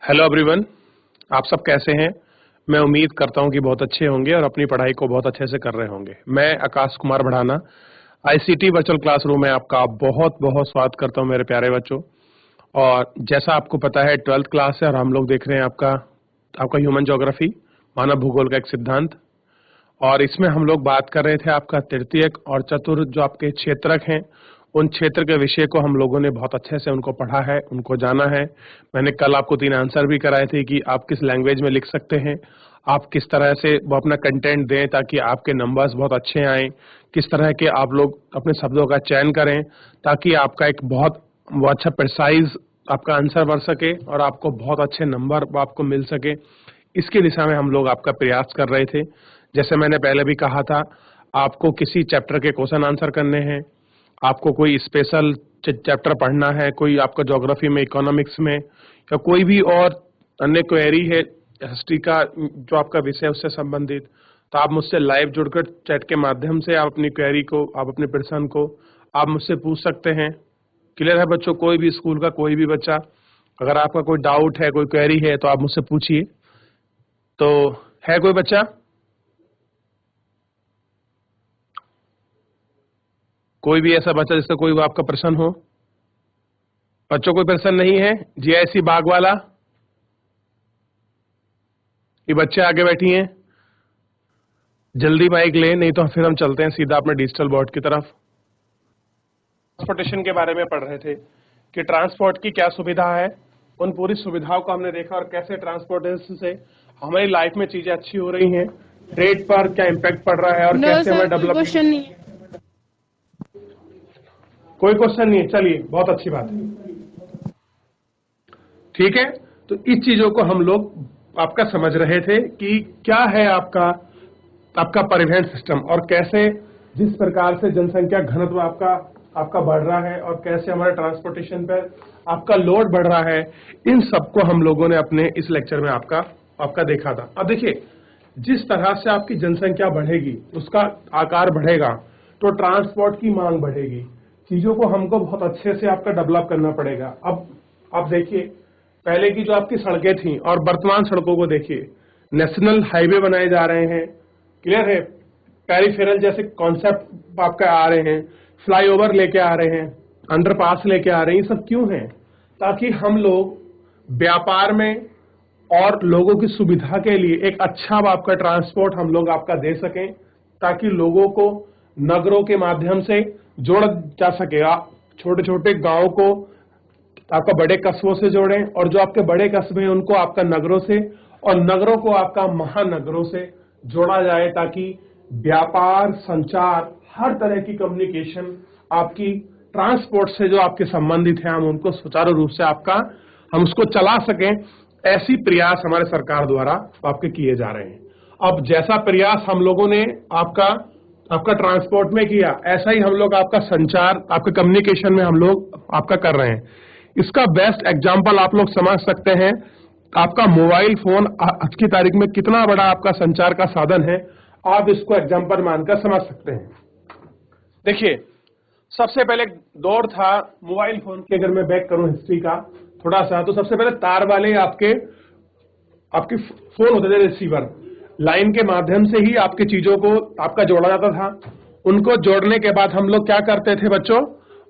Hello everyone, आप सब कैसे हैं। मैं उम्मीद करता हूं कि बहुत अच्छे होंगे और अपनी पढ़ाई को बहुत अच्छे से कर रहे होंगे। मैं Akash Kumar Bhadana ICT virtual classroom में आपका बहुत बहुत स्वागत करता हूं मेरे प्यारे बच्चों। और जैसा आपको पता है 12th क्लास है और हम लोग देख रहे हैं आपका ह्यूमन ज्योग्राफी, मानव भूगोल का एक सिद्धांत। और इसमें हम लोग बात कर रहे थे आपका तृतीयक और चतुर्थ जो आपके क्षेत्रक हैं, उन क्षेत्र के विषय को हम लोगों ने बहुत अच्छे से उनको पढ़ा है, उनको जाना है। मैंने कल आपको 3 आंसर भी कराए थे कि आप किस लैंग्वेज में लिख सकते हैं, आप किस तरह से वो अपना कंटेंट दें ताकि आपके नंबर्स बहुत अच्छे आएं, किस तरह के आप लोग अपने शब्दों का चयन करें ताकि आपका एक बहुत अच्छा प्रिसाइज आपका आंसर बन सके और आपको बहुत अच्छे नंबर आपको मिल सके। इसकी दिशा में हम लोग आपका प्रयास कर रहे थे। जैसे मैंने पहले भी कहा था, आपको किसी चैप्टर के क्वेश्चन आंसर करने हैं, आपको कोई स्पेशल चैप्टर पढ़ना है, कोई आपका ज्योग्राफी में, इकोनॉमिक्स में या कोई भी और अन्य क्वेरी है हिस्ट्री का जो आपका विषय है उससे संबंधित, तो आप मुझसे लाइव जुड़कर चैट के माध्यम से आप अपनी क्वेरी को, आप अपने प्रश्न को आप मुझसे पूछ सकते हैं। क्लियर है बच्चों? कोई भी स्कूल का कोई भी बच्चा, अगर आपका कोई डाउट है, कोई क्वेरी है तो आप मुझसे पूछिए। तो है कोई बच्चा? कोई भी ऐसा बच्चा जिसका कोई आपका प्रश्न हो? बच्चों कोई प्रश्न नहीं है? जीआईसी बाग वाला, ये बच्चे आगे बैठी हैं, जल्दी माइक ले, नहीं तो फिर हम चलते हैं सीधा अपने डिजिटल बोर्ड की तरफ। ट्रांसपोर्टेशन के बारे में पढ़ रहे थे कि ट्रांसपोर्ट की क्या सुविधा है, उन पूरी सुविधाओं को हमने देखा और कैसे ट्रांसपोर्टेशन से हमारी लाइफ में चीजें अच्छी हो रही हैं, ट्रेड पर क्या इम्पैक्ट पड़ रहा है और कैसे हमें डेवलपमेंट। कोई क्वेश्चन नहीं है? चलिए, बहुत अच्छी बात है। ठीक है, तो इस चीजों को हम लोग आपका समझ रहे थे कि क्या है आपका परिवहन सिस्टम और कैसे जिस प्रकार से जनसंख्या घनत्व आपका बढ़ रहा है और कैसे हमारे ट्रांसपोर्टेशन पर आपका लोड बढ़ रहा है, इन सबको हम लोगों ने अपने इस लेक्चर में आपका देखा था। अब देखिए, जिस तरह से आपकी जनसंख्या बढ़ेगी, उसका आकार बढ़ेगा, तो ट्रांसपोर्ट की मांग बढ़ेगी, चीजों को हमको बहुत अच्छे से आपका डेवलप करना पड़ेगा। अब देखिए, पहले की जो आपकी सड़कें थी और वर्तमान सड़कों को देखिए, नेशनल हाईवे बनाए जा रहे हैं, क्लियर है, पेरिफेरल जैसे कॉन्सेप्ट आपका आ रहे हैं, फ्लाईओवर लेके आ रहे हैं, अंडरपास लेके आ रहे हैं। ये सब क्यों है? ताकि हम लोग व्यापार में और लोगों की सुविधा के लिए एक अच्छा आपका ट्रांसपोर्ट हम लोग आपका दे सकें, ताकि लोगों को नगरों के माध्यम से जोड़ा जा सके। आप छोटे छोटे गांव को आपका बड़े कस्बों से जोड़ें और जो आपके बड़े कस्बे हैं उनको आपका नगरों से और नगरों को आपका महानगरों से जोड़ा जाए, ताकि व्यापार, संचार, हर तरह की कम्युनिकेशन आपकी ट्रांसपोर्ट से जो आपके संबंधित हैं, हम उनको सुचारू रूप से हम उसको चला सकें। ऐसी प्रयास हमारे सरकार द्वारा आपके किए जा रहे हैं। अब जैसा प्रयास हम लोगों ने आपका ट्रांसपोर्ट में किया, ऐसा ही हम लोग आपका संचार, आपके कम्युनिकेशन में हम लोग आपका कर रहे हैं। इसका बेस्ट एग्जांपल आप लोग समझ सकते हैं, आपका मोबाइल फोन आज की तारीख में कितना बड़ा आपका संचार का साधन है, आप इसको एग्जांपल मानकर समझ सकते हैं। देखिए, सबसे पहले दौर था मोबाइल फोन की, अगर मैं बैक करूं हिस्ट्री का थोड़ा सा, तो सबसे पहले तार वाले आपके फोन होते थे, रिसीवर, लाइन के माध्यम से ही आपकी चीजों को आपका जोड़ा जाता था। उनको जोड़ने के बाद हम लोग क्या करते थे बच्चों,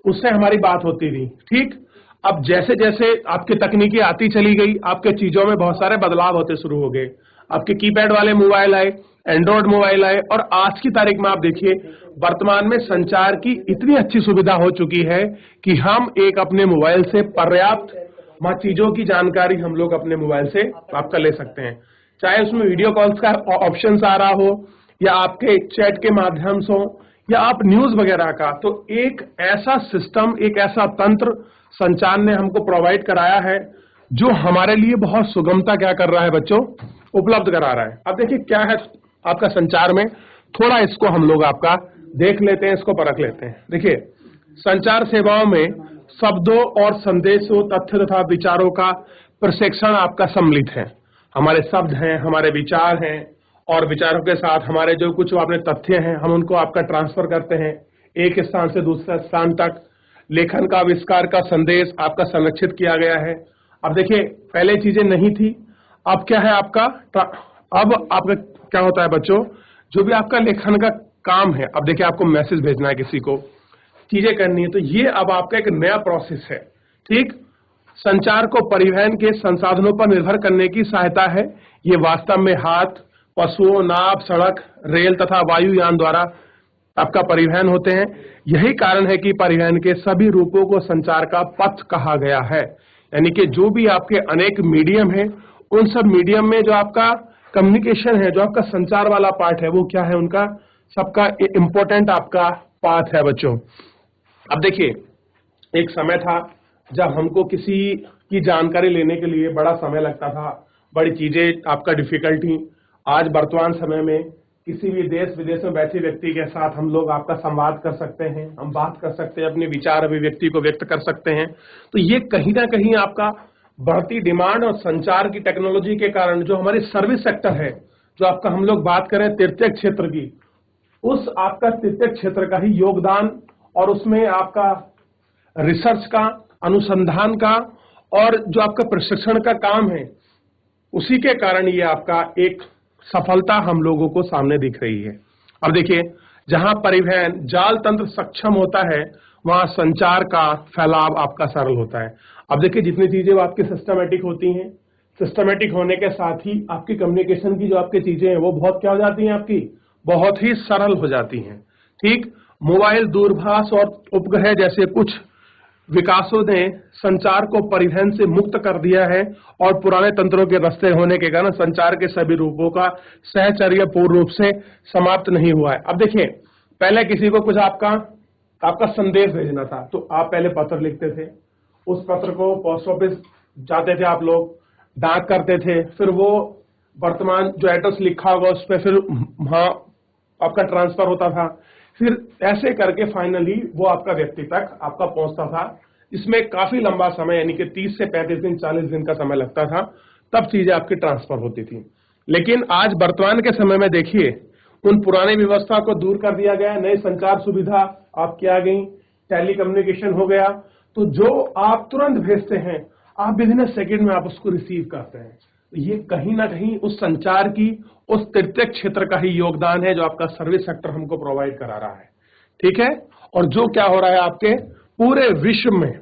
उससे हमारी बात होती थी। ठीक, अब जैसे जैसे आपकी तकनीकी आती चली गई, आपके चीजों में बहुत सारे बदलाव होते शुरू हो गए। आपके कीपैड वाले मोबाइल आए, एंड्रॉइड मोबाइल आए, और आज की तारीख में आप देखिए, वर्तमान में संचार की इतनी अच्छी सुविधा हो चुकी है कि हम एक अपने मोबाइल से पर्याप्त चीजों की जानकारी हम लोग अपने मोबाइल से आपका ले सकते हैं। चाहे उसमें वीडियो कॉल्स का ऑप्शन आ रहा हो, या आपके चैट के माध्यम से हो, या आप न्यूज वगैरह का, तो एक ऐसा सिस्टम, एक ऐसा तंत्र संचार ने हमको प्रोवाइड कराया है जो हमारे लिए बहुत सुगमता क्या कर रहा है बच्चों, उपलब्ध करा रहा है। अब देखिए क्या है आपका संचार में, थोड़ा इसको हम लोग आपका देख लेते हैं, इसको परख लेते हैं। देखिए, संचार सेवाओं में शब्दों और संदेशों, तथ्य तथा विचारों का प्रशिक्षण आपका सम्मिलित है। हमारे शब्द हैं, हमारे विचार हैं, और विचारों के साथ हमारे जो कुछ अपने तथ्य हैं, हम उनको आपका ट्रांसफर करते हैं एक स्थान से दूसरे स्थान तक। लेखन का, आविष्कार का संदेश आपका संरक्षित किया गया है। अब देखिए पहले चीजें नहीं थी, अब क्या है आपका, अब आपका क्या होता है बच्चों, जो भी आपका लेखन का काम है, अब देखिए आपको मैसेज भेजना है किसी को, चीजें करनी है, तो ये अब आपका एक नया प्रोसेस है। ठीक, संचार को परिवहन के संसाधनों पर निर्भर करने की सहायता है। ये वास्तव में हाथ, पशुओं, नाव, सड़क, रेल तथा वायुयान द्वारा आपका परिवहन होते हैं। यही कारण है कि परिवहन के सभी रूपों को संचार का पथ कहा गया है। यानी कि जो भी आपके अनेक मीडियम है, उन सब मीडियम में जो आपका कम्युनिकेशन है, जो आपका संचार वाला पार्ट है, वो क्या है, उनका सबका इंपॉर्टेंट आपका पाथ है बच्चों। अब देखिए एक समय था जब हमको किसी की जानकारी लेने के लिए बड़ा समय लगता था, बड़ी चीजें आपका डिफिकल्ट थी। आज वर्तमान समय में किसी भी देश विदेश में बैठे व्यक्ति के साथ हम लोग आपका संवाद कर सकते हैं, हम बात कर सकते हैं, अपने विचार अभिव्यक्ति को व्यक्त कर सकते हैं। तो ये कहीं ना कहीं आपका बढ़ती डिमांड और संचार की टेक्नोलॉजी के कारण जो हमारी सर्विस सेक्टर है, जो आपका हम लोग बात करें तृतीयक क्षेत्र की, उस आपका तृतीयक क्षेत्र का ही योगदान और उसमें आपका रिसर्च का, अनुसंधान का और जो आपका प्रशिक्षण का काम है, उसी के कारण ये आपका एक सफलता हम लोगों को सामने दिख रही है। अब देखिए जहां परिवहन जाल तंत्र सक्षम होता है, वहां संचार का फैलाव आपका सरल होता है। अब देखिए जितनी चीजें आपकी सिस्टमेटिक होती हैं, सिस्टमेटिक होने के साथ ही आपकी कम्युनिकेशन की जो आपकी चीजें हैं वो बहुत क्या हो जाती हैं, आपकी बहुत ही सरल हो जाती हैं। ठीक, मोबाइल, दूरभाष और उपग्रह जैसे कुछ विकासों ने संचार को परिवहन से मुक्त कर दिया है और पुराने तंत्रों के रास्ते होने के कारण संचार के सभी रूपों का सहचर्य पूर्ण रूप से समाप्त नहीं हुआ है। अब देखिए पहले किसी को कुछ आपका संदेश भेजना था तो आप पहले पत्र लिखते थे, उस पत्र को पोस्ट ऑफिस जाते थे, आप लोग डाक करते थे, फिर वो वर्तमान जो एड्रेस लिखा होगा उस पर फिर वहां आपका ट्रांसफर होता था, फिर ऐसे करके फाइनली वो आपका व्यक्ति तक आपका पहुंचता था। इसमें काफी लंबा समय यानी कि 30 से 35 दिन 40 दिन का समय लगता था, तब चीजें आपकी ट्रांसफर होती थी। लेकिन आज वर्तमान के समय में देखिए उन पुरानी व्यवस्था को दूर कर दिया गया, नई संचार सुविधा आपकी आ गई, टेली कम्युनिकेशन हो गया, तो जो आप तुरंत भेजते हैं आप विदिन सेकेंड में आप उसको रिसीव करते हैं। ये कहीं ना कहीं उस संचार की उस तृतीयक क्षेत्र का ही योगदान है जो आपका सर्विस सेक्टर हमको प्रोवाइड करा रहा है। ठीक है, और जो क्या हो रहा है आपके पूरे विश्व में,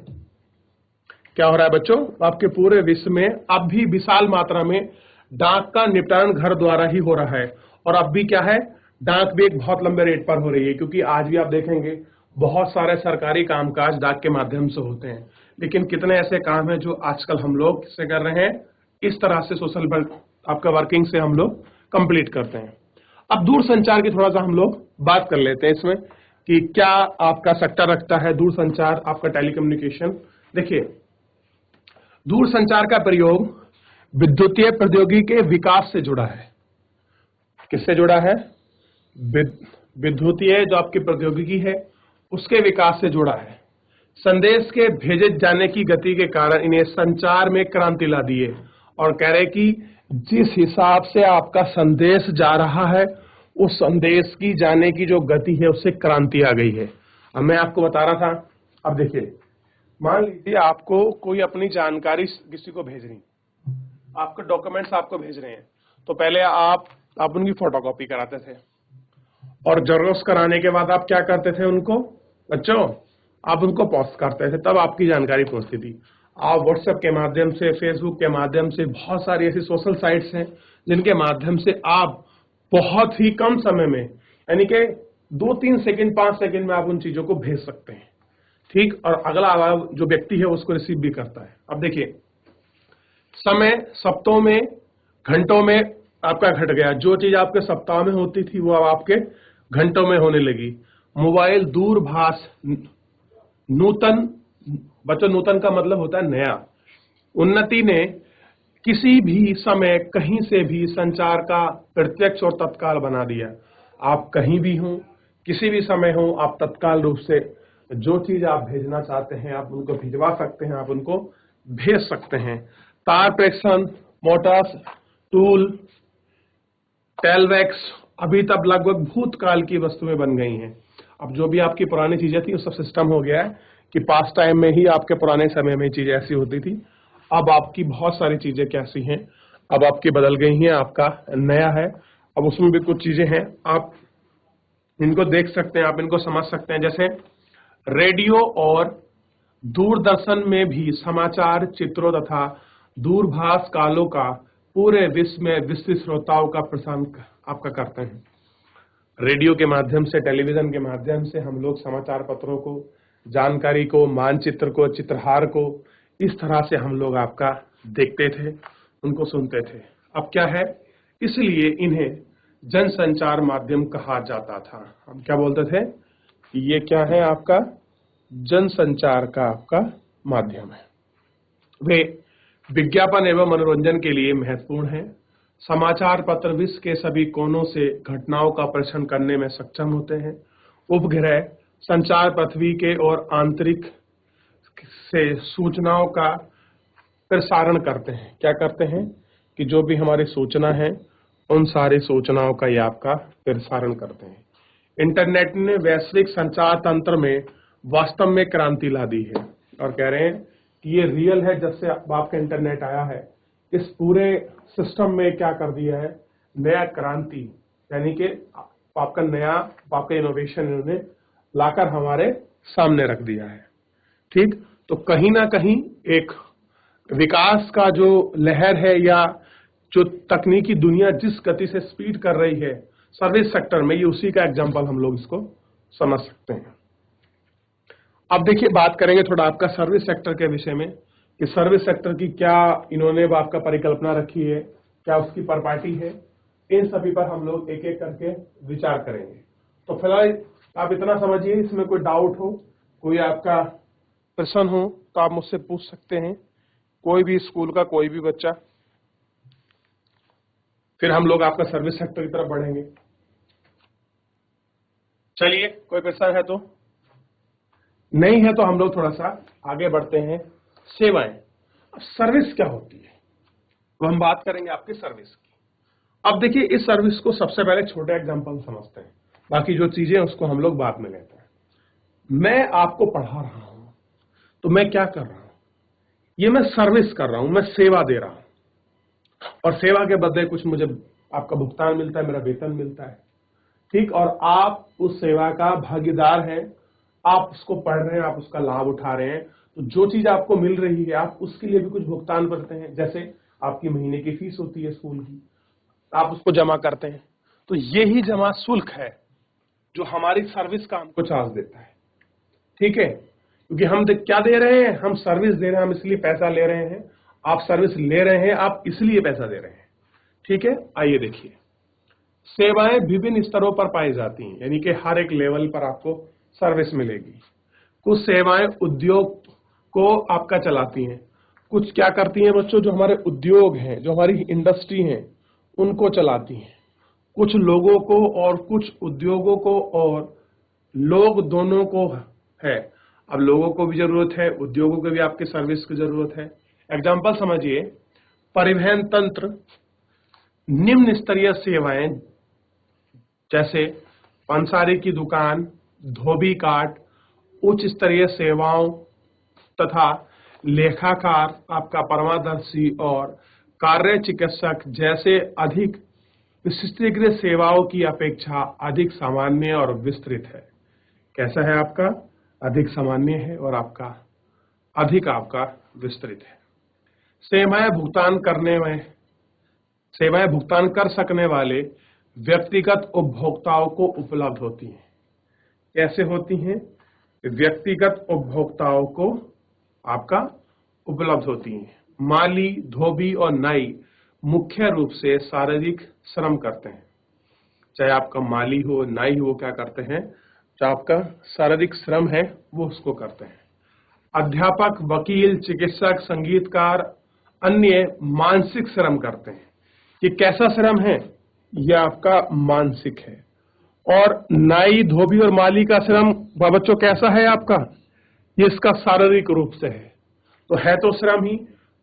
क्या हो रहा है बच्चों, आपके पूरे विश्व में अब भी विशाल मात्रा में डाक का निपटान घर द्वारा ही हो रहा है। और अब भी क्या है, डाक भी एक बहुत लंबे रेट पर हो रही है, क्योंकि आज भी आप देखेंगे बहुत सारे सरकारी कामकाज डाक के माध्यम से होते हैं। लेकिन कितने ऐसे काम हैं जो आजकल हम लोग किससे कर रहे हैं, इस तरह से सोशल आपका वर्किंग से हम लोग कंप्लीट करते हैं। अब दूर संचार की थोड़ा सा हम लोग बात कर लेते हैं इसमें कि क्या आपका सेक्टर रखता है दूर संचार, आपका टेलीकम्युनिकेशन। देखिए दूर संचार का प्रयोग विद्युतीय प्रौद्योगिकी के विकास से जुड़ा है। किससे जुड़ा है, विद्युतीय जो आपकी प्रौद्योगिकी है उसके विकास से जुड़ा है। संदेश के भेजे जाने की गति के कारण इन्हें संचार में क्रांति ला दी है। और कह रहे कि जिस हिसाब से आपका संदेश जा रहा है उस संदेश की जाने की जो गति है उससे क्रांति आ गई है। अब मैं आपको बता रहा था, अब देखिए मान लीजिए आपको कोई अपनी जानकारी किसी को भेजनी, आपके डॉक्यूमेंट्स आपको भेज रहे हैं, तो पहले आप उनकी फोटोकॉपी कराते थे और जेरॉक्स कराने के बाद आप क्या करते थे, उनको बच्चों आप उनको पोस्ट करते थे, तब आपकी जानकारी पहुंचती थी। आप व्हाट्सएप के माध्यम से, फेसबुक के माध्यम से, बहुत सारी ऐसी सोशल साइट्स हैं जिनके माध्यम से आप बहुत ही कम समय में यानी कि 2-3 सेकंड 5 सेकंड में आप उन चीजों को भेज सकते हैं। ठीक, और अगला जो व्यक्ति है उसको रिसीव भी करता है। अब देखिए समय सप्ताहों में, घंटों में आपका घट गया। जो चीज आपके सप्ताह में होती थी वो अब आपके घंटों में होने लगी। मोबाइल, दूरभाष, नूतन, बच्चों नूतन का मतलब होता है नया, उन्नति ने किसी भी समय कहीं से भी संचार का प्रत्यक्ष और तत्काल बना दिया। आप कहीं भी हों, किसी भी समय हो, आप तत्काल रूप से जो चीज आप भेजना चाहते हैं आप उनको भिजवा सकते हैं, आप उनको भेज सकते हैं। तार प्रेषण, मोटर्स, टूल, टेलवैक्स अभी तक लगभग भूतकाल की वस्तुएं बन गई हैं। अब जो भी आपकी पुरानी चीजें थी वो सब सिस्टम हो गया है कि पास्ट टाइम में ही आपके पुराने समय में चीजें ऐसी होती थी। अब आपकी बहुत सारी चीजें कैसी हैं, अब आपकी बदल गई हैं, आपका नया है। अब उसमें भी कुछ चीजें हैं, आप इनको देख सकते हैं, आप इनको समझ सकते हैं। जैसे रेडियो और दूरदर्शन में भी समाचार चित्रों तथा दूरभाष कालों का पूरे विश्व में विस्तृत श्रोताओं का प्रसारण आपका करते हैं। रेडियो के माध्यम से, टेलीविजन के माध्यम से हम लोग समाचार पत्रों को, जानकारी को, मानचित्र को, चित्रहार को इस तरह से हम लोग आपका देखते थे, उनको सुनते थे। अब क्या है, इसलिए इन्हें जनसंचार माध्यम कहा जाता था। हम क्या बोलते थे कि ये क्या है, आपका जनसंचार का आपका माध्यम है। वे विज्ञापन एवं मनोरंजन के लिए महत्वपूर्ण है। समाचार पत्र विश्व के सभी कोनों से घटनाओं का प्रेषण करने में सक्षम होते हैं। उपग्रह संचार पृथ्वी के और आंतरिक से सूचनाओं का प्रसारण करते हैं। क्या करते हैं कि जो भी हमारी सूचना है, उन सारी सूचनाओं का ये आपका प्रसारण करते हैं। इंटरनेट ने वैश्विक संचार तंत्र में वास्तव में क्रांति ला दी है, और कह रहे हैं कि ये रियल है। जब से आपका इंटरनेट आया है, इस पूरे सिस्टम में क्या कर दिया है, नया क्रांति, यानी कि आपका इनोवेशन इन्होंने लाकर हमारे सामने रख दिया है। ठीक, तो कहीं ना कहीं एक विकास का जो लहर है, या जो तकनीकी दुनिया जिस गति से स्पीड कर रही है सर्विस सेक्टर में, ये उसी का एग्जांपल हम लोग इसको समझ सकते हैं। अब देखिए, बात करेंगे थोड़ा आपका सर्विस सेक्टर के विषय में, कि सर्विस सेक्टर की क्या इन्होंने आपका परिकल्पना रखी है, क्या उसकी प्रॉपर्टी है। इन सभी पर हम लोग एक एक करके विचार करेंगे। तो फिलहाल आप इतना समझिए, इसमें कोई डाउट हो, कोई आपका प्रश्न हो तो आप मुझसे पूछ सकते हैं, कोई भी स्कूल का कोई भी बच्चा। फिर हम लोग आपका सर्विस सेक्टर की तरफ बढ़ेंगे। चलिए, कोई प्रश्न है तो? नहीं है तो हम लोग थोड़ा सा आगे बढ़ते हैं। सेवाएं, अब सर्विस क्या होती है, तो हम बात करेंगे आपकी सर्विस की। अब देखिए, इस सर्विस को सबसे पहले छोटे एग्जांपल समझते हैं, बाकी जो चीजें उसको हम लोग बाद में लेते हैं। मैं आपको पढ़ा रहा हूं, तो मैं क्या कर रहा हूं, ये मैं सर्विस कर रहा हूं, मैं सेवा दे रहा हूं, और सेवा के बदले कुछ मुझे आपका भुगतान मिलता है, मेरा वेतन मिलता है। ठीक, और आप उस सेवा का भागीदार हैं, आप उसको पढ़ रहे हैं, आप उसका लाभ उठा रहे हैं। तो जो चीज आपको मिल रही है, आप उसके लिए भी कुछ भुगतान करते हैं। जैसे आपकी महीने की फीस होती है स्कूल की, आप उसको जमा करते हैं। तो यही जमा शुल्क है जो हमारी सर्विस का हमको चार्ज देता है। ठीक है, क्योंकि हम क्या दे रहे हैं, हम सर्विस दे रहे हैं, हम इसलिए पैसा ले रहे हैं। आप सर्विस ले रहे हैं, आप इसलिए पैसा दे रहे हैं। ठीक है, आइए देखिए, सेवाएं विभिन्न स्तरों पर पाई जाती हैं, यानी कि हर एक लेवल पर आपको सर्विस मिलेगी। कुछ सेवाएं उद्योग को आपका चलाती हैं, कुछ क्या करती हैं बच्चों, जो हमारे उद्योग हैं, जो हमारी इंडस्ट्री हैं, उनको चलाती हैं। कुछ लोगों को और कुछ उद्योगों को, और लोग दोनों को है। अब लोगों को भी जरूरत है, उद्योगों को भी आपके सर्विस की जरूरत है। एग्जाम्पल समझिए, परिवहन तंत्र, निम्न स्तरीय सेवाएं जैसे पंसारी की दुकान, धोबी काट, उच्च स्तरीय सेवाओं तथा लेखाकार, आपका परामर्शदर्शी और कार्य चिकित्सक जैसे अधिक विशिष्टीकृत सेवाओं की अपेक्षा अधिक सामान्य और विस्तृत है। कैसा है आपका, अधिक सामान्य है और आपका अधिक आपका विस्तृत है। सेवाएं भुगतान कर सकने वाले व्यक्तिगत उपभोक्ताओं को उपलब्ध होती हैं। कैसे होती हैं, व्यक्तिगत उपभोक्ताओं को आपका उपलब्ध होती हैं। माली, धोबी और नाई मुख्य रूप से शारीरिक श्रम करते हैं। चाहे आपका माली हो, नाई हो, क्या करते हैं, जो आपका शारीरिक श्रम है वो उसको करते हैं। अध्यापक, वकील, चिकित्सक, संगीतकार अन्य मानसिक श्रम करते हैं। ये कैसा श्रम है, ये आपका मानसिक है। और नाई, धोबी और माली का श्रम बच्चों कैसा है आपका, ये इसका शारीरिक रूप से है। तो है तो श्रम ही,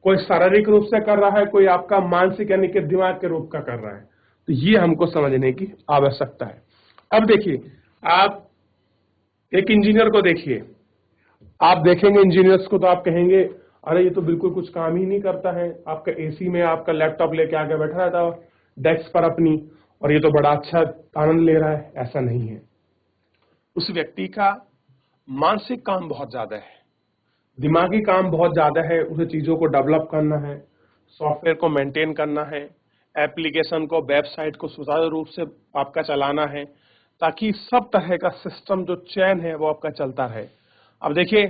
कोई शारीरिक रूप से कर रहा है, कोई आपका मानसिक यानी कि दिमाग के रूप का कर रहा है। तो ये हमको समझने की आवश्यकता है। अब देखिए, आप एक इंजीनियर को देखिए, आप देखेंगे इंजीनियर्स को तो आप कहेंगे अरे ये तो बिल्कुल कुछ काम ही नहीं करता है, आपका एसी में आपका लैपटॉप लेके आके बैठा रहता है डेस्क पर अपनी, और ये तो बड़ा अच्छा आनंद ले रहा है। ऐसा नहीं है। उस व्यक्ति का मानसिक काम बहुत ज्यादा है, दिमागी काम बहुत ज्यादा है। उसे चीजों को डेवलप करना है, सॉफ्टवेयर को मेंटेन करना है, एप्लीकेशन को, वेबसाइट को सुचारू रूप से आपका चलाना है, ताकि सब तरह का सिस्टम जो चैन है वो आपका चलता रहे। अब देखिए,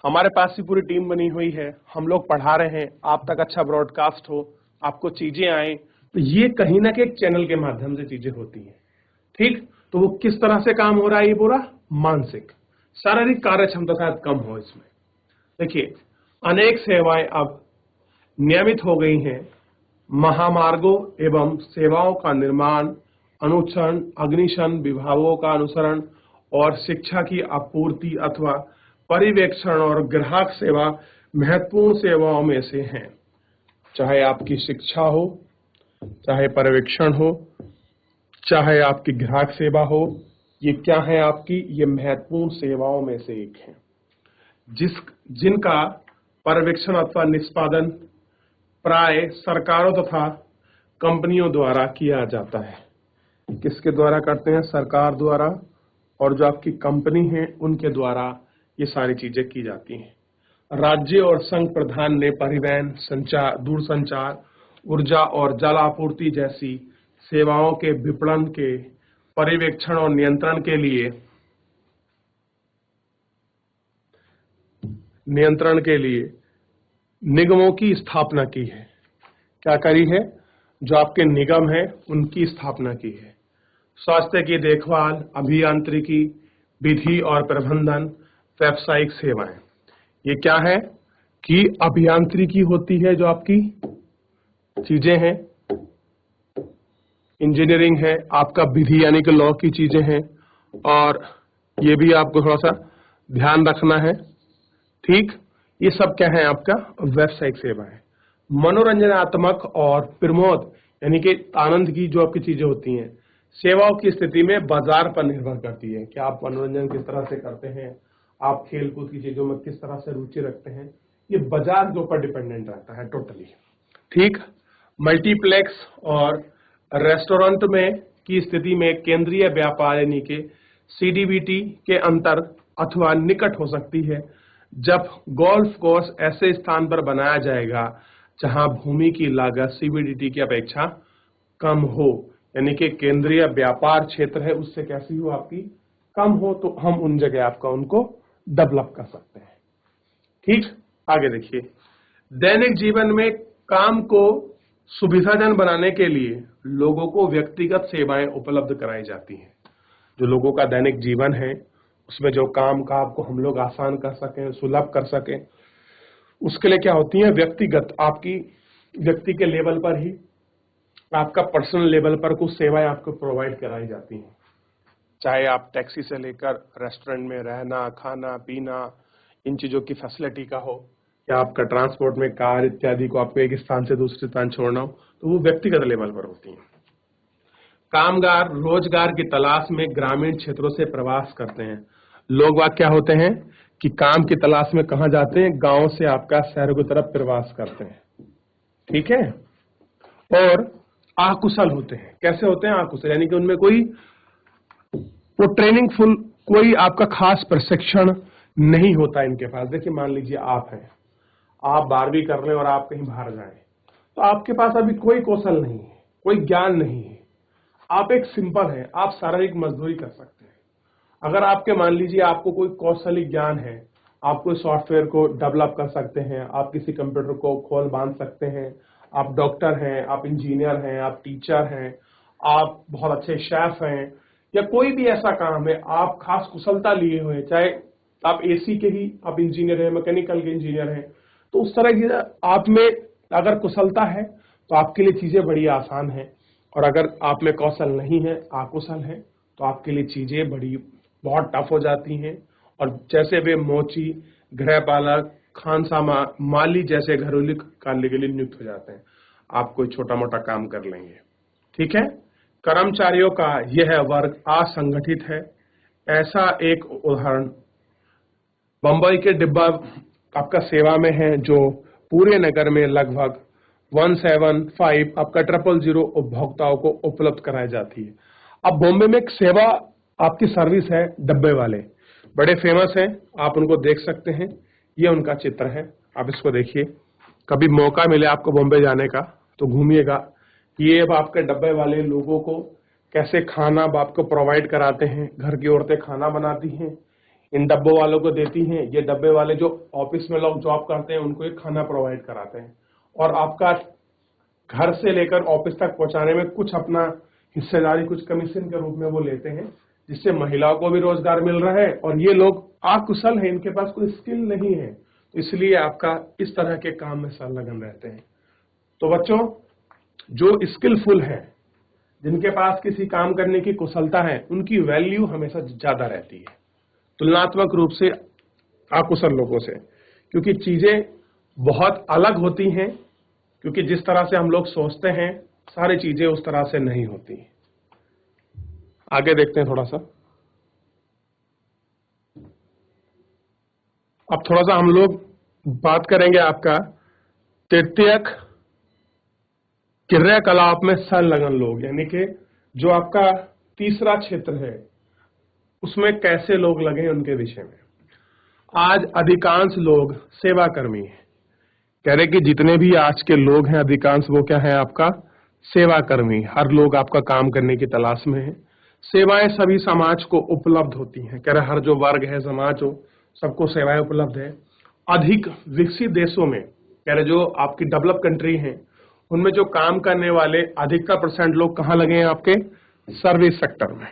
हमारे पास ही पूरी टीम बनी हुई है, हम लोग पढ़ा रहे हैं, आप तक अच्छा ब्रॉडकास्ट हो, आपको चीजें आए, तो ये कहीं ना कहीं एक चैनल के माध्यम से चीजें होती हैं। ठीक, तो वो किस तरह से काम हो रहा है? ये पूरा मानसिक, शारीरिक कार्य क्षमता शायद कम हो इसमें। देखिए, अनेक सेवाएं अब नियमित हो गई हैं। महामार्गों एवं सेवाओं का निर्माण, अनुसरण, अग्निशमन विभागों का अनुसरण और शिक्षा की आपूर्ति अथवा पर्यवेक्षण और ग्राहक सेवा महत्वपूर्ण सेवाओं में से हैं। चाहे आपकी शिक्षा हो, चाहे पर्यवेक्षण हो, चाहे आपकी ग्राहक सेवा हो, ये क्या है आपकी? ये महत्वपूर्ण सेवाओं में से एक है, जिनका पर्यवेक्षण अथवा निष्पादन प्राय सरकारों तथा कंपनियों द्वारा किया जाता है। किसके द्वारा करते हैं? सरकार द्वारा, और जो आपकी कंपनी है उनके द्वारा ये सारी चीजें की जाती हैं। राज्य और संघ प्रधान ने परिवहन, संचार, दूरसंचार, ऊर्जा और जल आपूर्ति जैसी सेवाओं के विपणन के पर्यवेक्षण और नियंत्रण के लिए निगमों की स्थापना की है। क्या करी है? जो आपके निगम है उनकी स्थापना की है। स्वास्थ्य की देखभाल, अभियांत्रिकी, विधि और प्रबंधन, व्यावसायिक सेवाएं, ये क्या है कि अभियांत्रिकी होती है, जो आपकी चीजें हैं, इंजीनियरिंग है, आपका विधि यानी कि लॉ की चीजें हैं, और ये भी आपको थोड़ा सा ध्यान रखना है। ठीक, ये सब क्या है? आपका व्यावसायिक सेवा है। मनोरंजनात्मक और प्रमोद यानी कि आनंद की जो आपकी चीजें होती हैं, सेवाओं की स्थिति में बाजार पर निर्भर करती है कि आप मनोरंजन किस तरह से करते हैं, आप खेल कूद की चीजों में किस तरह से रुचि रखते हैं, ये बाजार के ऊपर डिपेंडेंट रहता है टोटली। ठीक, मल्टीप्लेक्स और रेस्टोरेंट में की स्थिति में केंद्रीय व्यापार यानी कि सीडीबीटी के अंतर अथवा निकट हो सकती है, जब गोल्फ कोर्स ऐसे स्थान पर बनाया जाएगा जहां भूमि की लागत सीबीडीटी की अपेक्षा कम हो, यानी कि केंद्रीय व्यापार क्षेत्र है उससे कैसी हो आपकी कम हो, तो हम उन जगह आपका उनको डेवलप कर सकते हैं। ठीक, आगे देखिए, दैनिक जीवन में काम को सुविधाजनक बनाने के लिए लोगों को व्यक्तिगत सेवाएं उपलब्ध कराई जाती हैं। जो लोगों का दैनिक जीवन है उसमें जो काम का आपको हम लोग आसान कर सकें, सुलभ कर सकें, उसके लिए क्या होती है? व्यक्तिगत, आपकी व्यक्ति के लेवल पर ही, आपका पर्सनल लेवल पर कुछ सेवाएं आपको प्रोवाइड कराई जाती हैं। चाहे आप टैक्सी से लेकर रेस्टोरेंट में रहना, खाना पीना, इन चीजों की फैसिलिटी का हो, या आपका ट्रांसपोर्ट में कार इत्यादि को आपको एक स्थान से दूसरे स्थान छोड़ना हो, तो वो व्यक्तिगत लेवल पर होती हैं। कामगार रोजगार की तलाश में ग्रामीण क्षेत्रों से प्रवास करते हैं। लोग वाग क्या होते हैं कि काम की तलाश में कहां जाते हैं? गांव से आपका शहर की तरफ प्रवास करते हैं। ठीक है, और आकुशल होते हैं। कैसे होते हैं आकुशल? यानी कि उनमें कोई वो ट्रेनिंग फुल, कोई आपका खास प्रशिक्षण नहीं होता इनके पास। देखिए, मान लीजिए आप हैं, आप 12वीं कर रहे हैं और आप कहीं बाहर जाएं, तो आपके पास अभी कोई कौशल नहीं है, कोई ज्ञान नहीं है, आप एक सिंपल है, आप शारीरिक मजदूरी कर सकते हैं। अगर आपके मान लीजिए आपको कोई कौशल ज्ञान है, आप कोई सॉफ्टवेयर को डेवलप कर सकते हैं, आप किसी कंप्यूटर को खोल बांध सकते हैं, आप डॉक्टर हैं, आप इंजीनियर हैं, आप टीचर हैं, आप बहुत अच्छे शेफ हैं, या कोई भी ऐसा काम है, आप खास कुशलता लिए हुए, चाहे आप एसी के ही आप इंजीनियर हैं, मैकेनिकल के इंजीनियर हैं, तो उस तरह की आप में अगर कुशलता है तो आपके लिए चीजें बड़ी आसान है, और अगर आप में कौशल नहीं है, अकुशल है, तो आपके लिए चीजें बहुत टफ हो जाती हैं। और जैसे वे मोची, गृहपालक, खानसामा, माली जैसे घरेलू कार्य के लिए नियुक्त हो जाते हैं, आप कोई छोटा मोटा काम कर लेंगे। ठीक है, कर्मचारियों का यह वर्ग असंगठित है। ऐसा एक उदाहरण बंबई के डिब्बा आपका सेवा में है, जो पूरे नगर में लगभग 175 आपका 000 उपभोक्ताओं को उपलब्ध कराई जाती है। अब बॉम्बे में एक सेवा आपकी सर्विस है, डब्बे वाले बड़े फेमस हैं, आप उनको देख सकते हैं। ये उनका चित्र है, आप इसको देखिए। कभी मौका मिले आपको बॉम्बे जाने का तो घूमिएगा। ये अब आपके डब्बे वाले लोगों को कैसे खाना आपको प्रोवाइड कराते हैं। घर की औरतें खाना बनाती हैं, इन डब्बों वालों को देती हैं। ये डब्बे वाले जो ऑफिस में लोग जॉब करते हैं उनको एक खाना प्रोवाइड कराते हैं, और आपका घर से लेकर ऑफिस तक पहुंचाने में कुछ अपना हिस्सेदारी, कुछ कमीशन के रूप में वो लेते हैं, जिससे महिलाओं को भी रोजगार मिल रहा है। और ये लोग अकुशल हैं, इनके पास कोई स्किल नहीं है, तो इसलिए आपका इस तरह के काम में संलग्न रहते हैं। तो बच्चों, जो स्किलफुल है, जिनके पास किसी काम करने की कुशलता है, उनकी वैल्यू हमेशा ज्यादा रहती है तुलनात्मक रूप से अकुशल लोगों से, क्योंकि चीजें बहुत अलग होती हैं। क्योंकि जिस तरह से हम लोग सोचते हैं, सारी चीजें उस तरह से नहीं होती। आगे देखते हैं थोड़ा सा। अब थोड़ा सा हम लोग बात करेंगे आपका तृतीयक क्रियाकलाप में संलग्न लोग, यानी कि जो आपका तीसरा क्षेत्र है उसमें कैसे लोग लगे उनके विषय में। आज अधिकांश लोग सेवाकर्मी हैं। कह रहे कि जितने भी आज के लोग हैं अधिकांश वो क्या है, आपका सेवाकर्मी। हर लोग आपका काम करने की तलाश में है। सेवाएं सभी समाज को उपलब्ध होती हैं। कह रहे हर जो वर्ग है, समाज हो, सबको सेवाएं उपलब्ध है। अधिक विकसित देशों में, कह रहे जो आपकी डेवलप कंट्री हैं, उनमें जो काम करने वाले अधिकतर % लोग कहाँ लगे हैं, आपके सर्विस सेक्टर में।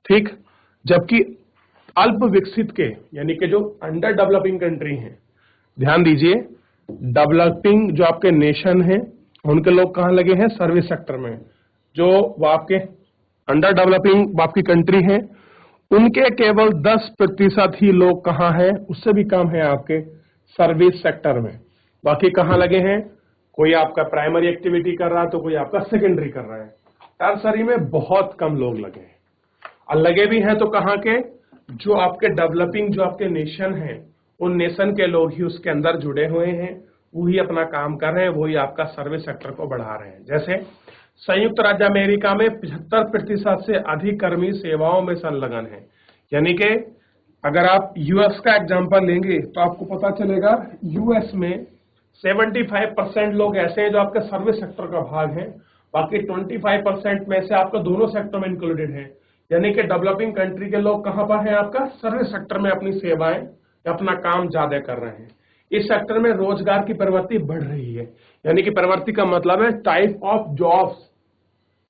ठीक, जबकि अल्प विकसित के, यानी कि जो अंडर डेवलपिंग कंट्री हैं, ध्यान दीजिए, डेवलपिंग जो आपके नेशन हैं उनके लोग कहाँ लगे हैं, सर्विस सेक्टर में। जो वो आपके अंडर डेवलपिंग आपकी कंट्री हैं, उनके केवल 10% ही लोग कहाँ हैं, उससे भी कम है आपके सर्विस सेक्टर में। बाकी कहाँ लगे हैं, कोई आपका प्राइमरी एक्टिविटी कर रहा है तो कोई आपका सेकेंडरी कर रहा है। टर्सरी में बहुत कम लोग लगे हैं, और लगे भी हैं तो कहाँ के, जो आपके डेवलपिंग जो आपके नेशन हैं, उन नेशन के लोग ही उसके अंदर जुड़े हुए हैं, वही अपना काम कर रहे हैं, वही आपका सर्विस सेक्टर को बढ़ा रहे हैं। जैसे संयुक्त राज्य अमेरिका में 75% से अधिक कर्मी सेवाओं में संलग्न है। यानी कि अगर आप यूएस का एग्जांपल लेंगे तो आपको पता चलेगा यूएस में 75% लोग ऐसे हैं जो आपके सर्विस सेक्टर का भाग हैं, बाकी 25% में से आपका दोनों सेक्टर में इंक्लूडेड है। यानी कि डेवलपिंग कंट्री के लोग कहां पर हैं, आपका सर्विस सेक्टर में अपनी सेवाएं अपना काम ज्यादा कर रहे हैं। इस सेक्टर में रोजगार की प्रवृत्ति बढ़ रही है। यानी कि प्रवृत्ति का मतलब है टाइप ऑफ जॉब्स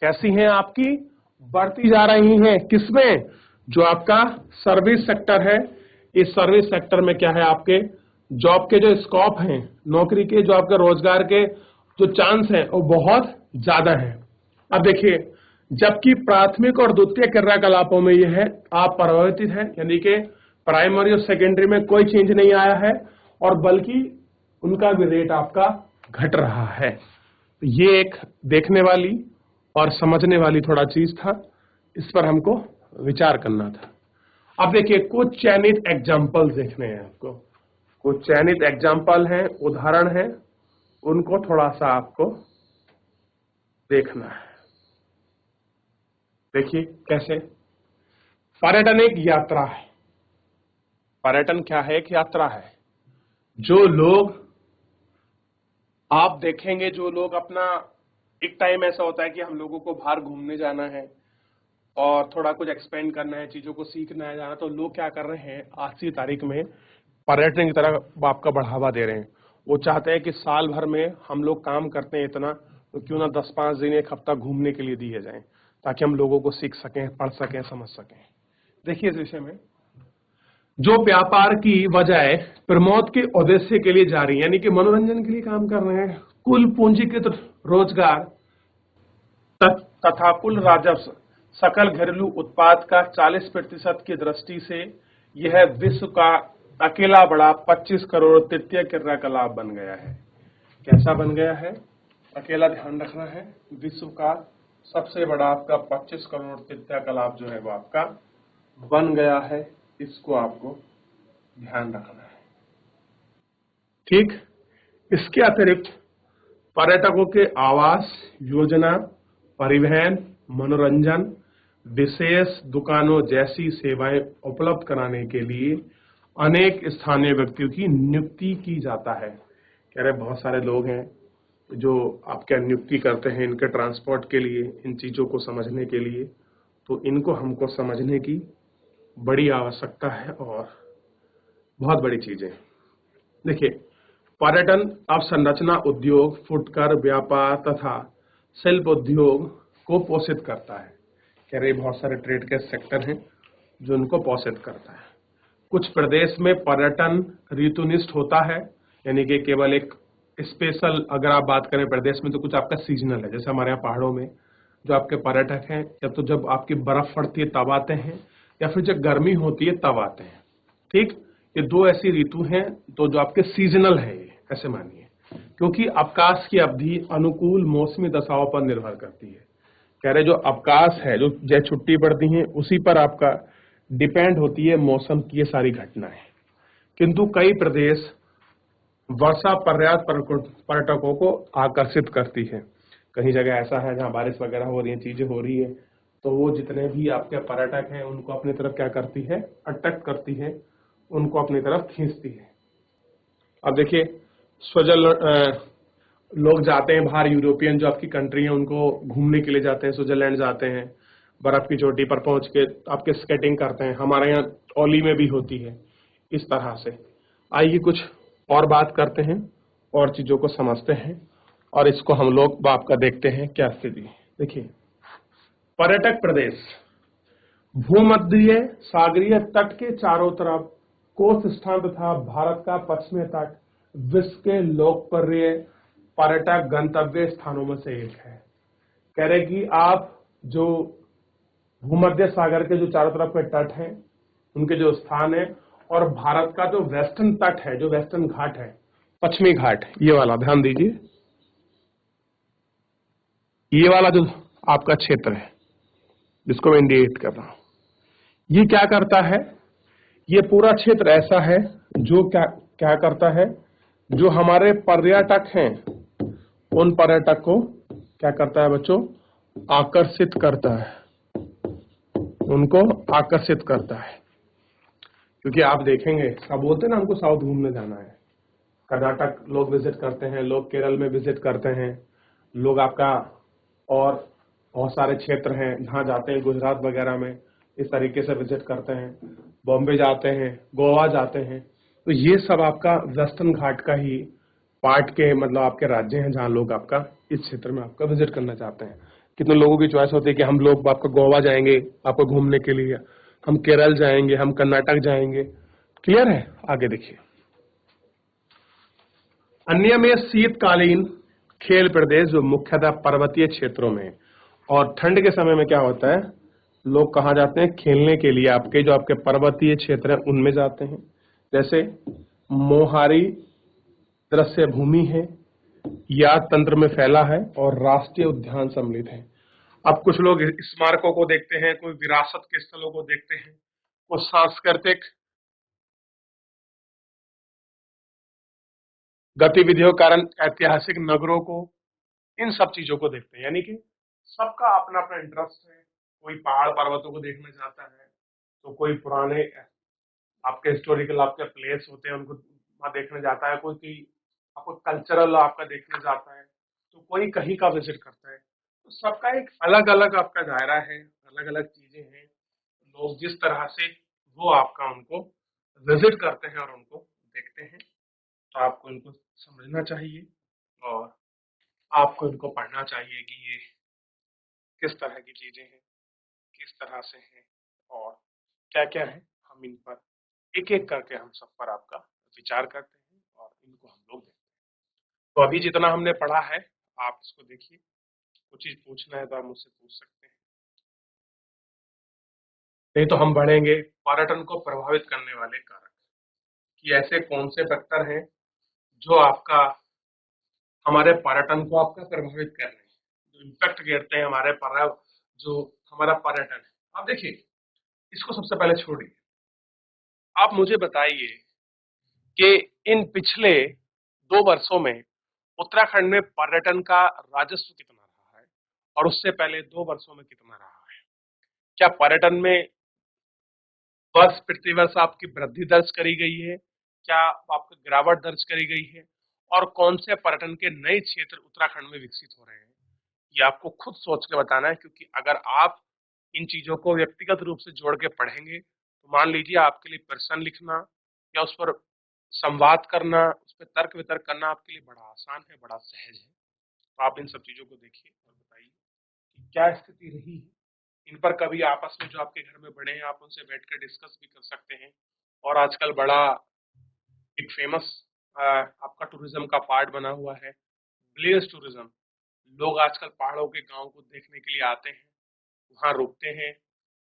कैसी हैं, आपकी बढ़ती जा रही हैं। किसमें, जो आपका सर्विस सेक्टर है, इस सर्विस सेक्टर में क्या है, आपके जॉब के जो स्कोप हैं, नौकरी के जो आपके रोजगार के जो चांस हैं वो बहुत ज्यादा है। अब देखिए, जबकि प्राथमिक और द्वितीय क्रियाकलापों में यह है अपरिवर्तित है, यानी कि प्राइमरी और सेकेंडरी में कोई चेंज नहीं आया है, और बल्कि उनका भी रेट आपका घट रहा है। तो ये एक देखने वाली और समझने वाली थोड़ा चीज था, इस पर हमको विचार करना था। अब देखिए, कुछ चयनित एग्जाम्पल देखने हैं आपको, कुछ चयनित एग्जाम्पल हैं, उदाहरण हैं, उनको थोड़ा सा आपको देखना है। देखिए कैसे। पर्यटन एक यात्रा है। पर्यटन क्या है, एक यात्रा है। जो लोग आप देखेंगे, जो लोग अपना एक टाइम ऐसा होता है कि हम लोगों को बाहर घूमने जाना है और थोड़ा कुछ एक्सपेंड करना है, चीजों को सीखना है, जाना, तो लोग क्या कर रहे हैं, आज की तारीख में पर्यटन की तरफ आपका बढ़ावा दे रहे हैं। वो चाहते हैं कि साल भर में हम लोग काम करते हैं इतना, तो क्यों ना 10-5 दिन, एक हफ्ता घूमने के लिए दिए जाएं, ताकि हम लोगों को सीख सकें, पढ़ सकें, समझ सकें। देखिए, इस विषय में जो व्यापार की बजाय प्रमोद के उद्देश्य के लिए जा रही है, यानी कि मनोरंजन के लिए काम कर रहे हैं, कुल पूंजीकृत रोजगार तथा कुल राजस्व सकल घरेलू उत्पाद का 40% की दृष्टि से यह विश्व का अकेला बड़ा 25 करोड़ तृतीय क्रियाकलाप बन गया है। कैसा बन गया है, अकेला ध्यान रखना है, विश्व का सबसे बड़ा आपका 25 करोड़ क्रियाकलाप जो है वो आपका बन गया है। इसको आपको ध्यान रखना है। ठीक, इसके अतिरिक्त पर्यटकों के आवास, योजना, परिवहन, मनोरंजन, विशेष दुकानों जैसी सेवाएं उपलब्ध कराने के लिए अनेक स्थानीय व्यक्तियों की नियुक्ति की जाता है। कह रहे बहुत सारे लोग हैं जो आपके नियुक्ति करते हैं इनके ट्रांसपोर्ट के लिए, इन चीजों को समझने के लिए, तो इनको हमको समझने की बड़ी आवश्यकता है और बहुत बड़ी चीजें। देखिए, पर्यटन अवसंरचना उद्योग, फुटकर व्यापार तथा शिल्प उद्योग को पोषित करता है। कह रहे बहुत सारे ट्रेड के सेक्टर हैं जो उनको पोषित करता है। कुछ प्रदेश में पर्यटन ऋतुनिष्ठ होता है, यानी कि केवल एक स्पेशल, अगर आप बात करें प्रदेश में तो कुछ आपका सीजनल है। जैसे हमारे यहाँ पहाड़ों में जो आपके पर्यटक हैं, या तो जब आपकी बर्फ पड़ती है तब आते हैं, या फिर जब गर्मी होती है तब आते हैं। ठीक, ये दो ऐसी ऋतु हैं तो जो आपके सीजनल है, ये ऐसे मानिए, क्योंकि अवकाश की अवधि अनुकूल मौसमी दशाओं पर निर्भर करती है। कह रहे जो अवकाश है, जो जय छुट्टी पड़ती है, उसी पर आपका डिपेंड होती है मौसम की ये सारी घटनाएं। किंतु कई प्रदेश वर्षा पर्याप्त पर्यटकों को आकर्षित करती है। कहीं जगह ऐसा है जहां बारिश वगैरह हो रही है, चीजें हो रही है, तो वो जितने भी आपके पर्यटक हैं उनको अपनी तरफ क्या करती है, अट्रैक्ट करती है, उनको अपनी तरफ खींचती है। अब देखिए, स्विट्जरलैंड लोग जाते हैं बाहर, यूरोपियन जो आपकी कंट्री है उनको घूमने के लिए जाते हैं, स्विट्जरलैंड जाते हैं, बर्फ की चोटी पर पहुंच के आपके स्केटिंग करते हैं। हमारे यहाँ ओली में भी होती है इस तरह से। आइए कुछ और बात करते हैं और चीजों को समझते हैं और इसको हम लोग आपका देखते हैं क्या स्थिति। देखिए, पर्यटक प्रदेश भूमध्य सागरीय तट के चारों तरफ कोस्ट स्थान तथा भारत का पश्चिमी तट विश्व के लोकप्रिय पर्यटक गंतव्य स्थानों में से एक है। कह रहे कि आप जो भूमध्य सागर के जो चारों तरफ के तट हैं, उनके जो स्थान है, और भारत का जो वेस्टर्न तट है, जो वेस्टर्न घाट है, पश्चिमी घाट, ये वाला ध्यान दीजिए, ये वाला जो आपका क्षेत्र है जिसको मैं इंडिकेट कर रहा हूं, ये क्या करता है, ये पूरा क्षेत्र ऐसा है जो क्या क्या करता है, जो हमारे पर्यटक हैं उन पर्यटक को क्या करता है बच्चों, आकर्षित करता है, उनको आकर्षित करता है। क्योंकि आप देखेंगे, सब बोलते हैं ना हमको साउथ घूमने जाना है, कर्नाटक लोग विजिट करते हैं, लोग केरल में विजिट करते हैं, लोग आपका और बहुत सारे क्षेत्र हैं जहां जाते हैं, गुजरात वगैरह में इस तरीके से विजिट करते हैं, बॉम्बे जाते हैं, गोवा जाते हैं। तो ये सब आपका वेस्टर्न घाट का ही पार्ट के मतलब आपके राज्य हैं जहां लोग आपका इस क्षेत्र में आपका विजिट करना चाहते हैं। कितने लोगों की चॉइस होती है कि हम लोग आपका गोवा जाएंगे आपको घूमने के लिए, हम केरल जाएंगे, हम कर्नाटक जाएंगे। क्लियर है? आगे देखिए, अन्य में शीतकालीन खेल प्रदेश जो मुख्यतः पर्वतीय क्षेत्रों में, और ठंड के समय में क्या होता है, लोग कहाँ जाते हैं खेलने के लिए, आपके जो आपके पर्वतीय क्षेत्र है उनमें जाते हैं। जैसे मोहारी दृश्य भूमि है, याद तंत्र में फैला है और राष्ट्रीय उद्यान सम्मिलित है। अब कुछ लोग स्मारकों को देखते हैं, कोई विरासत के स्थलों को देखते हैं, कुछ सांस्कृतिक गतिविधियों के कारण ऐतिहासिक नगरों को, इन सब चीजों को देखते हैं। यानी कि सबका अपना अपना इंटरेस्ट है। कोई पहाड़ पर्वतों को देखना चाहता है, तो कोई पुराने आपके हिस्टोरिकल आपके प्लेस होते हैं उनको वहां देखने जाता है, कोई आपको कल्चरल आपका देखने जाता है, तो कोई कहीं का विजिट करता है। तो सबका एक अलग अलग आपका दायरा है, अलग अलग चीजें हैं। लोग जिस तरह से वो आपका उनको विजिट करते हैं और उनको देखते हैं, तो आपको इनको समझना चाहिए और आपको इनको पढ़ना चाहिए कि ये किस तरह की चीजें हैं, किस तरह से हैं और क्या क्या है। हम इन पर एक एक करके हम सब पर आपका विचार करते हैं और इनको हम लोग देखते हैं। तो अभी जितना हमने पढ़ा है आप इसको देखिए, कुछ चीज पूछना है तो आप मुझसे पूछ सकते हैं, नहीं तो हम बढ़ेंगे पर्यटन को प्रभावित करने वाले कारक, कि ऐसे कौन से फैक्टर हैं जो आपका हमारे पर्यटन को आपका प्रभावित कर रहे हैं, जो इम्पैक्ट करते हैं हमारे पर, जो हमारा पर्यटन है। आप देखिए, इसको सबसे पहले छोड़िए, आप मुझे बताइए कि इन पिछले 2 वर्षों में उत्तराखंड में पर्यटन का राजस्व कितना रहा है और उससे पहले 2 वर्षों में कितना रहा है? क्या पर्यटन में वर्ष प्रति वर्ष आपकी वृद्धि दर्ज करी गई है? क्या आपकी गिरावट दर्ज करी गई है? और कौन से पर्यटन के नए क्षेत्र उत्तराखंड में विकसित हो रहे हैं? ये आपको खुद सोच के बताना है, क्योंकि अगर आप इन चीजों को व्यक्तिगत रूप से जोड़ के पढ़ेंगे तो मान लीजिए आपके लिए प्रश्न लिखना या उस पर संवाद करना, उस पर तर्क वितर्क करना आपके लिए बड़ा आसान है, बड़ा सहज है। तो आप इन सब चीजों को देखिए और बताइए कि क्या स्थिति रही है। इन पर कभी आपस में जो आपके घर में बड़े हैं आप उनसे बैठ कर डिस्कस भी कर सकते हैं। और आजकल बड़ा एक फेमस आपका टूरिज्म का पार्ट बना हुआ है विलेज टूरिज्म। लोग आजकल पहाड़ों के गांव को देखने के लिए आते हैं, वहाँ रुकते हैं,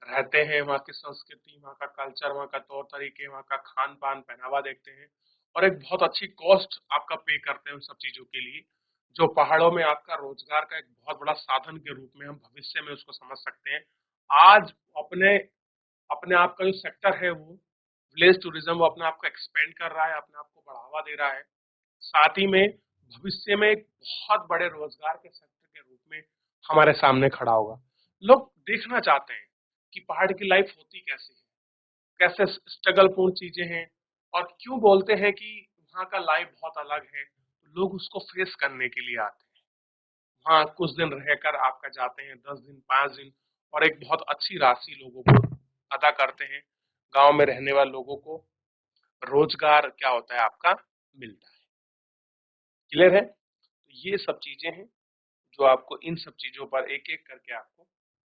रहते हैं, वहाँ की संस्कृति, वहाँ का कल्चर, वहाँ का तौर तरीके, वहाँ का खान पान पहनावा देखते हैं और एक बहुत अच्छी कॉस्ट आपका पे करते हैं उन सब चीजों के लिए, जो पहाड़ों में आपका रोजगार का एक बहुत बड़ा साधन के रूप में हम भविष्य में उसको समझ सकते हैं। आज अपने अपने आप का जो सेक्टर है वो विलेज टूरिज्म, वो अपने आप को एक्सपेंड कर रहा है, अपने आप को बढ़ावा दे रहा है। साथ ही में भविष्य में एक बहुत बड़े रोजगार के सेक्टर के रूप में हमारे सामने खड़ा होगा। लोग देखना चाहते हैं कि पहाड़ की लाइफ होती कैसी है, कैसे स्ट्रगल पूर्ण चीजें हैं और क्यों बोलते हैं कि वहाँ का लाइफ बहुत अलग है। तो लोग उसको फेस करने के लिए आते हैं, वहाँ कुछ दिन रहकर आपका जाते हैं, 10 दिन 5 दिन, और एक बहुत अच्छी राशि लोगों को अदा करते हैं। गांव में रहने वाले लोगों को रोजगार क्या होता है आपका मिलता है। क्लियर है? तो ये सब चीजें हैं जो आपको इन सब चीजों पर एक एक करके आपको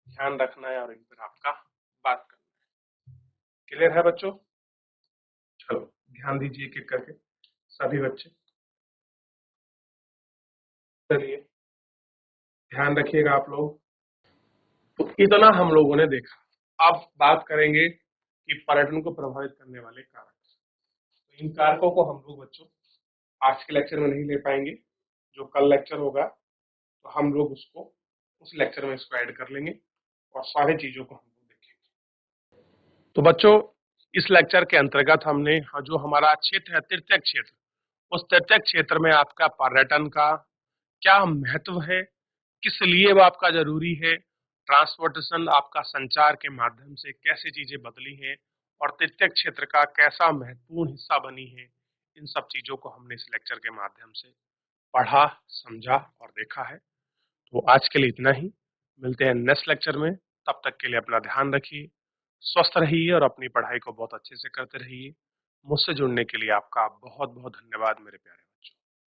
ध्यान रखना है और इन पर आपका बात करना है। क्लियर है बच्चों? चलो ध्यान दीजिए एक एक करके सभी बच्चे। चलिए ध्यान रखिएगा आप लोग। तो इतना हम लोगों ने देखा। अब बात करेंगे कि पर्यटन को प्रभावित करने वाले कारक। तो इन कारकों को हम लोग बच्चों आज के लेक्चर में नहीं ले पाएंगे। जो कल लेक्चर होगा तो हम लोग उसको उस लेक्चर में इसको ऐड कर लेंगे और सारी चीजों को हम लोग देखेंगे। तो बच्चों इस लेक्चर के अंतर्गत हमने जो हमारा क्षेत्र है तृतीयक क्षेत्र, उस तृतीयक क्षेत्र में आपका पर्यटन का क्या महत्व है, किस लिए वो आपका जरूरी है, ट्रांसपोर्टेशन आपका संचार के माध्यम से कैसे चीजें बदली हैं और तृतीयक क्षेत्र का कैसा महत्वपूर्ण हिस्सा बनी है, इन सब चीजों को हमने इस लेक्चर के माध्यम से पढ़ा, समझा और देखा है। तो आज के लिए इतना ही। मिलते हैं नेक्स्ट लेक्चर में। तब तक के लिए अपना ध्यान रखिए, स्वस्थ रहिए और अपनी पढ़ाई को बहुत अच्छे से करते रहिए। मुझसे जुड़ने के लिए आपका बहुत बहुत धन्यवाद मेरे प्यारे।